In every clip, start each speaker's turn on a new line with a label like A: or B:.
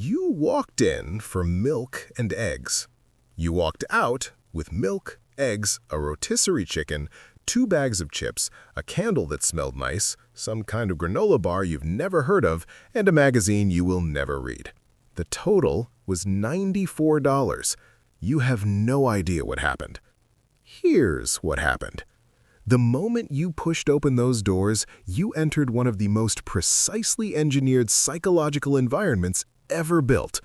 A: You walked in for milk and eggs. You walked out with milk, eggs, a rotisserie chicken, 2 bags of chips, a candle that smelled nice, some kind of granola bar you've never heard of, and a magazine you will never read. The total was $94. You have no idea what happened. Here's what happened. The moment you pushed open those doors, you entered one of the most precisely engineered psychological environments ever built.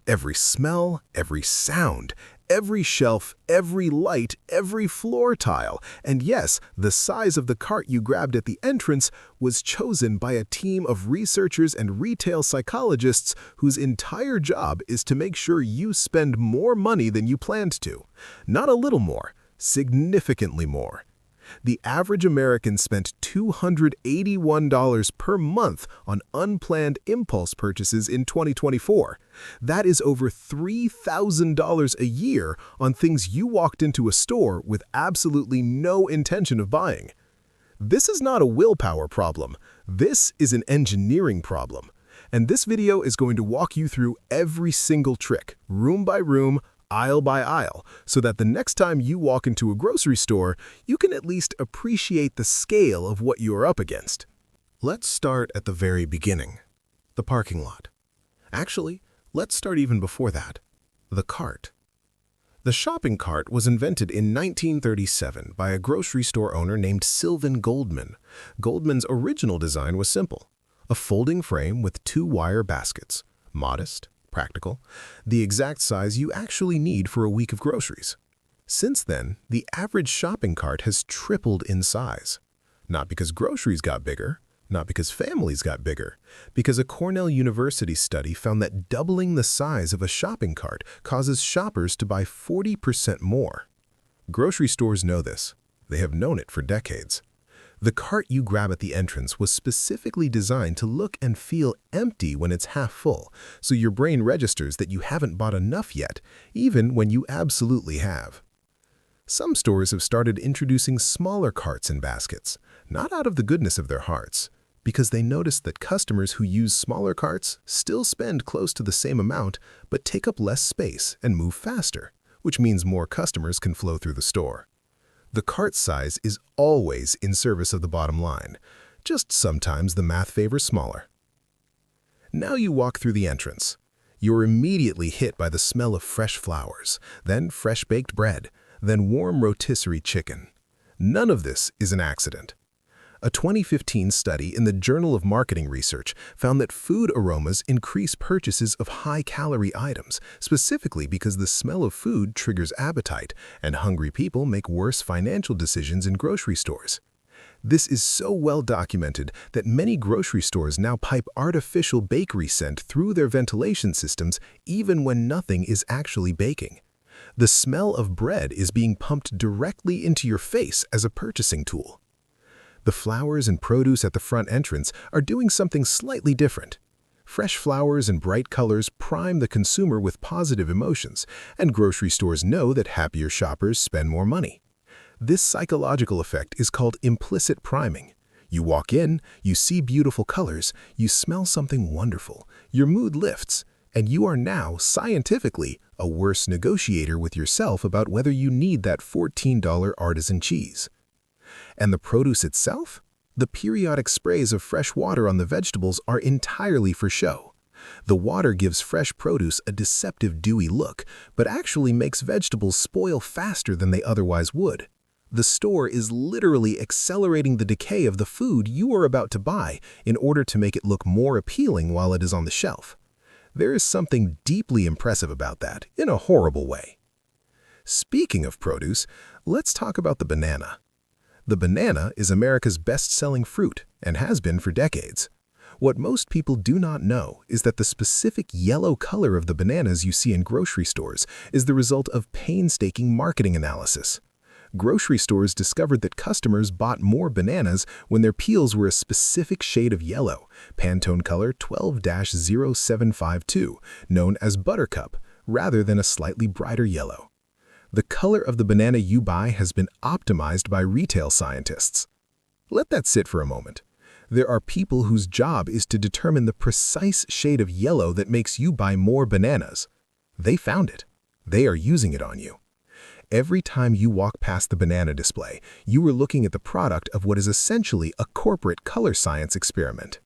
A: Every smell, every sound, every shelf, every light, every floor tile, and yes, the size of the cart you grabbed at the entrance was chosen by a team of researchers and retail psychologists whose entire job is to make sure you spend more money than you planned to. Not a little more, significantly more. The average American spent $281 per month on unplanned impulse purchases in 2024. That is over $3,000 a year on things you walked into a store with absolutely no intention of buying. This is not a willpower problem. This is an engineering problem. And this video is going to walk you through every single trick, room by room, aisle by aisle, so that the next time you walk into a grocery store, you can at least appreciate the scale of what you are up against. Let's start at the very beginning, the parking lot. Actually, let's start even before that, the cart. The shopping cart was invented in 1937 by a grocery store owner named Sylvan Goldman. Goldman's original design was simple, a folding frame with 2 wire baskets, modest, practical, the exact size you actually need for a week of groceries. Since then, the average shopping cart has tripled in size. Not because groceries got bigger, not because families got bigger, because a Cornell University study found that doubling the size of a shopping cart causes shoppers to buy 40% more. Grocery stores know this. They have known it for decades. The cart you grab at the entrance was specifically designed to look and feel empty when it's half full, so your brain registers that you haven't bought enough yet, even when you absolutely have. Some stores have started introducing smaller carts and baskets, not out of the goodness of their hearts, because they noticed that customers who use smaller carts still spend close to the same amount but take up less space and move faster, which means more customers can flow through the store. The cart size is always in service of the bottom line, just sometimes the math favors smaller. Now you walk through the entrance. You're immediately hit by the smell of fresh flowers, then fresh baked bread, then warm rotisserie chicken. None of this is an accident. A 2015 study in the Journal of Marketing Research found that food aromas increase purchases of high-calorie items, specifically because the smell of food triggers appetite, and hungry people make worse financial decisions in grocery stores. This is so well documented that many grocery stores now pipe artificial bakery scent through their ventilation systems even when nothing is actually baking. The smell of bread is being pumped directly into your face as a purchasing tool. The flowers and produce at the front entrance are doing something slightly different. Fresh flowers and bright colors prime the consumer with positive emotions, and grocery stores know that happier shoppers spend more money. This psychological effect is called implicit priming. You walk in, you see beautiful colors, you smell something wonderful, your mood lifts, and you are now, scientifically, a worse negotiator with yourself about whether you need that $14 artisan cheese. And the produce itself? The periodic sprays of fresh water on the vegetables are entirely for show. The water gives fresh produce a deceptive dewy look, but actually makes vegetables spoil faster than they otherwise would. The store is literally accelerating the decay of the food you are about to buy in order to make it look more appealing while it is on the shelf. There is something deeply impressive about that, in a horrible way. Speaking of produce, let's talk about the banana. The banana is America's best-selling fruit and has been for decades. What most people do not know is that the specific yellow color of the bananas you see in grocery stores is the result of painstaking marketing analysis. Grocery stores discovered that customers bought more bananas when their peels were a specific shade of yellow, Pantone color 12-0752, known as buttercup, rather than a slightly brighter yellow. The color of the banana you buy has been optimized by retail scientists. Let that sit for a moment. There are people whose job is to determine the precise shade of yellow that makes you buy more bananas. They found it. They are using it on you. Every time you walk past the banana display, you are looking at the product of what is essentially a corporate color science experiment.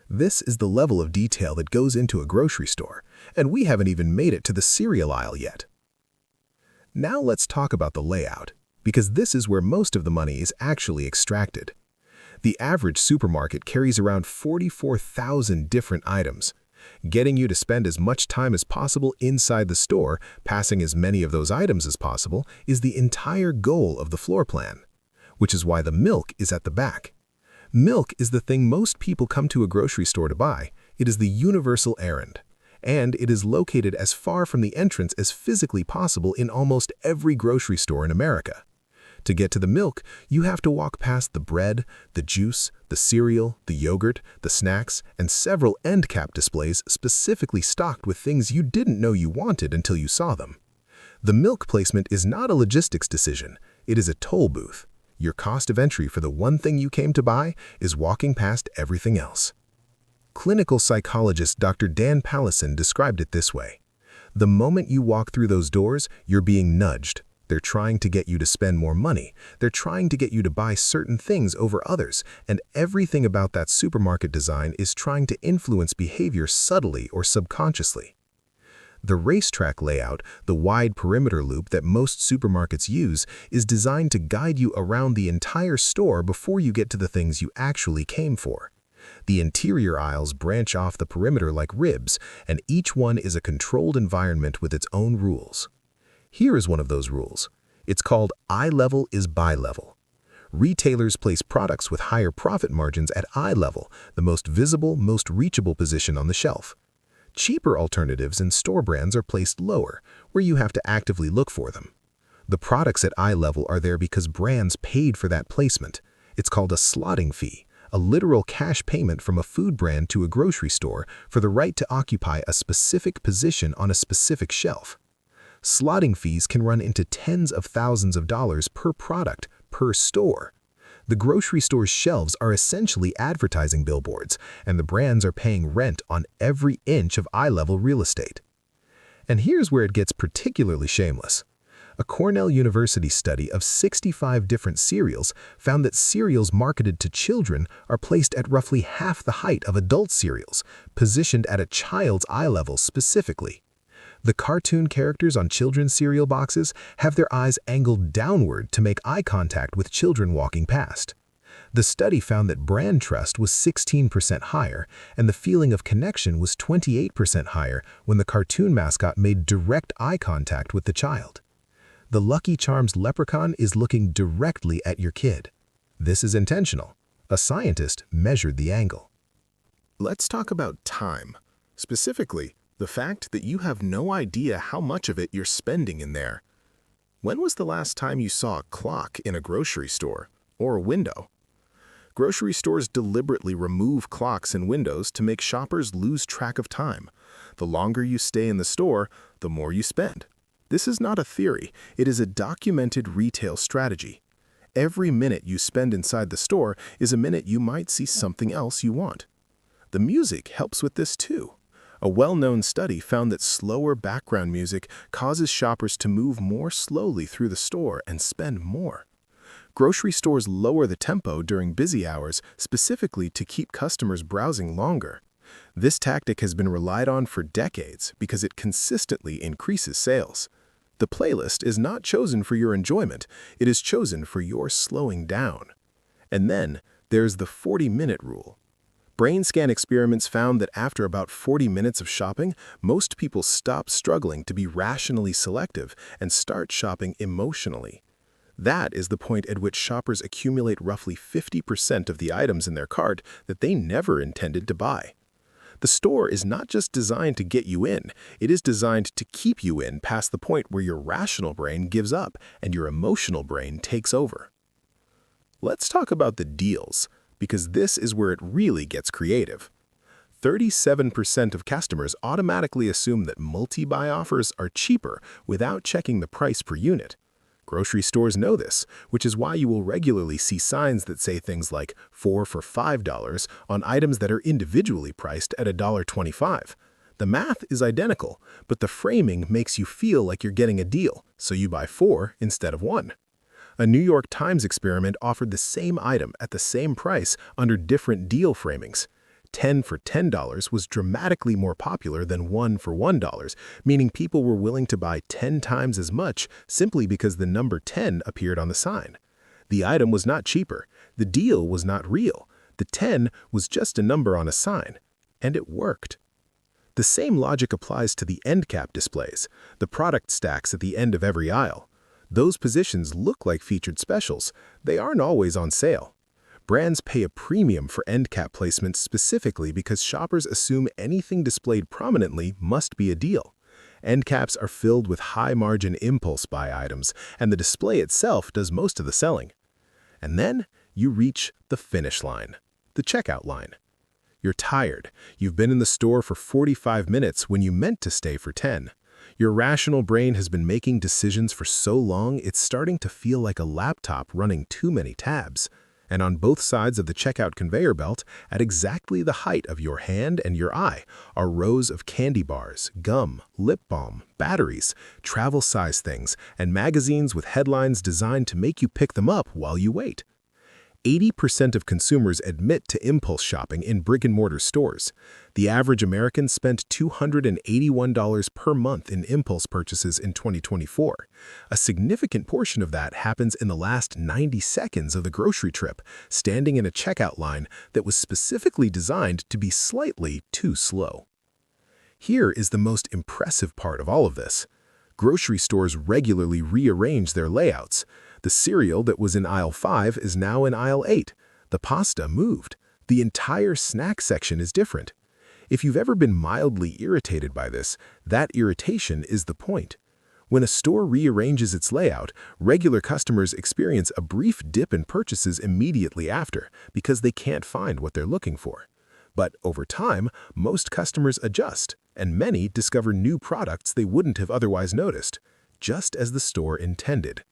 A: This is the level of detail that goes into a grocery store, and we haven't even made it to the cereal aisle yet. Now let's talk about the layout, because this is where most of the money is actually extracted. The average supermarket carries around 44,000 different items. Getting you to spend as much time as possible inside the store, passing as many of those items as possible, is the entire goal of the floor plan, which is why the milk is at the back. Milk is the thing most people come to a grocery store to buy. It is the universal errand, and it is located as far from the entrance as physically possible in almost every grocery store in America. To get to the milk, you have to walk past the bread, the juice, the cereal, the yogurt, the snacks, and several end cap displays specifically stocked with things you didn't know you wanted until you saw them. The milk placement is not a logistics decision, it is a toll booth. Your cost of entry for the one thing you came to buy is walking past everything else. Clinical psychologist Dr. Dan Pallison described it this way: the moment you walk through those doors, you're being nudged. They're trying to get you to spend more money. They're trying to get you to buy certain things over others, and everything about that supermarket design is trying to influence behavior subtly or subconsciously. The racetrack layout, the wide perimeter loop that most supermarkets use, is designed to guide you around the entire store before you get to the things you actually came for. The interior aisles branch off the perimeter like ribs, and each one is a controlled environment with its own rules. Here is one of those rules. It's called eye level is buy level. Retailers place products with higher profit margins at eye level, the most visible, most reachable position on the shelf. Cheaper alternatives and store brands are placed lower, where you have to actively look for them. The products at eye level are there because brands paid for that placement. It's called a slotting fee, a literal cash payment from a food brand to a grocery store for the right to occupy a specific position on a specific shelf. Slotting fees can run into tens of thousands of dollars per product, per store. The grocery store's shelves are essentially advertising billboards, and the brands are paying rent on every inch of eye-level real estate. And here's where it gets particularly shameless. A Cornell University study of 65 different cereals found that cereals marketed to children are placed at roughly half the height of adult cereals, positioned at a child's eye level specifically. The cartoon characters on children's cereal boxes have their eyes angled downward to make eye contact with children walking past. The study found that brand trust was 16% higher, and the feeling of connection was 28% higher when the cartoon mascot made direct eye contact with the child. The Lucky Charms leprechaun is looking directly at your kid. This is intentional. A scientist measured the angle. Let's talk about time. Specifically, the fact that you have no idea how much of it you're spending in there. When was the last time you saw a clock in a grocery store or a window? Grocery stores deliberately remove clocks and windows to make shoppers lose track of time. The longer you stay in the store, the more you spend. This is not a theory, it is a documented retail strategy. Every minute you spend inside the store is a minute you might see something else you want. The music helps with this too. A well-known study found that slower background music causes shoppers to move more slowly through the store and spend more. Grocery stores lower the tempo during busy hours specifically to keep customers browsing longer. This tactic has been relied on for decades because it consistently increases sales. The playlist is not chosen for your enjoyment, it is chosen for your slowing down. And then there's the 40-minute rule. Brain scan experiments found that after about 40 minutes of shopping, most people stop struggling to be rationally selective and start shopping emotionally. That is the point at which shoppers accumulate roughly 50% of the items in their cart that they never intended to buy. The store is not just designed to get you in, it is designed to keep you in past the point where your rational brain gives up and your emotional brain takes over. Let's talk about the deals, because this is where it really gets creative. 37% of customers automatically assume that multi-buy offers are cheaper without checking the price per unit. Grocery stores know this, which is why you will regularly see signs that say things like 4 for $5 on items that are individually priced at $1.25. The math is identical, but the framing makes you feel like you're getting a deal, so you buy 4 instead of 1. A New York Times experiment offered the same item at the same price under different deal framings. 10 for $10 was dramatically more popular than 1 for $1, meaning people were willing to buy 10 times as much simply because the number 10 appeared on the sign. The item was not cheaper. The deal was not real. The 10 was just a number on a sign. And it worked. The same logic applies to the end cap displays, the product stacks at the end of every aisle. Those positions look like featured specials. They aren't always on sale. Brands pay a premium for end cap placements specifically because shoppers assume anything displayed prominently must be a deal. End caps are filled with high-margin impulse buy items, and the display itself does most of the selling. And then you reach the finish line, the checkout line. You're tired. You've been in the store for 45 minutes when you meant to stay for 10. Your rational brain has been making decisions for so long it's starting to feel like a laptop running too many tabs. And on both sides of the checkout conveyor belt, at exactly the height of your hand and your eye, are rows of candy bars, gum, lip balm, batteries, travel-size things, and magazines with headlines designed to make you pick them up while you wait. 80% of consumers admit to impulse shopping in brick-and-mortar stores. The average American spent $281 per month in impulse purchases in 2024. A significant portion of that happens in the last 90 seconds of the grocery trip, standing in a checkout line that was specifically designed to be slightly too slow. Here is the most impressive part of all of this. Grocery stores regularly rearrange their layouts. The cereal that was in aisle 5 is now in aisle 8. The pasta moved. The entire snack section is different. If you've ever been mildly irritated by this, that irritation is the point. When a store rearranges its layout, regular customers experience a brief dip in purchases immediately after because they can't find what they're looking for. But over time, most customers adjust, and many discover new products they wouldn't have otherwise noticed, just as the store intended.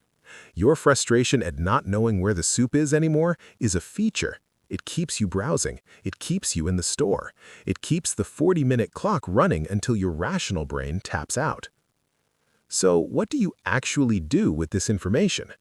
A: Your frustration at not knowing where the soup is anymore is a feature. It keeps you browsing. It keeps you in the store. It keeps the 40-minute clock running until your rational brain taps out. So, what do you actually do with this information?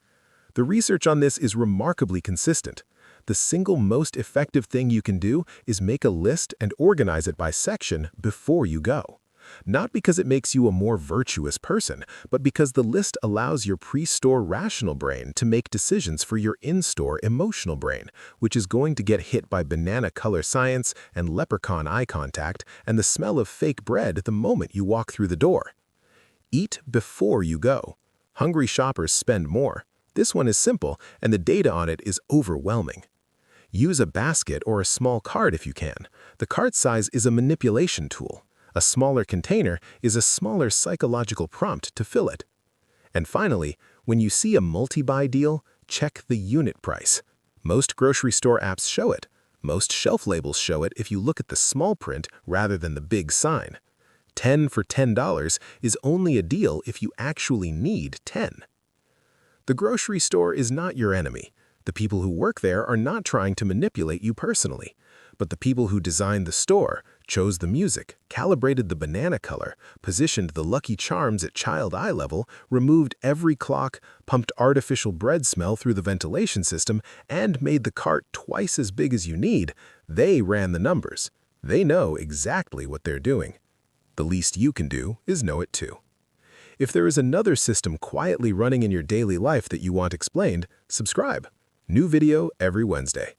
A: The research on this is remarkably consistent. The single most effective thing you can do is make a list and organize it by section before you go. Not because it makes you a more virtuous person, but because the list allows your pre-store rational brain to make decisions for your in-store emotional brain, which is going to get hit by banana color science and leprechaun eye contact and the smell of fake bread the moment you walk through the door. Eat before you go. Hungry shoppers spend more. This one is simple, and the data on it is overwhelming. Use a basket or a small cart if you can. The cart size is a manipulation tool. A smaller container is a smaller psychological prompt to fill it. And finally, when you see a multi-buy deal, check the unit price. Most grocery store apps show it. Most shelf labels show it if you look at the small print rather than the big sign. 10 for $10 is only a deal if you actually need 10. The grocery store is not your enemy. The people who work there are not trying to manipulate you personally. But the people who designed the store, chose the music, calibrated the banana color, positioned the Lucky Charms at child eye level, removed every clock, pumped artificial bread smell through the ventilation system, and made the cart twice as big as you need, they ran the numbers. They know exactly what they're doing. The least you can do is know it too. If there is another system quietly running in your daily life that you want explained, subscribe. New video every Wednesday.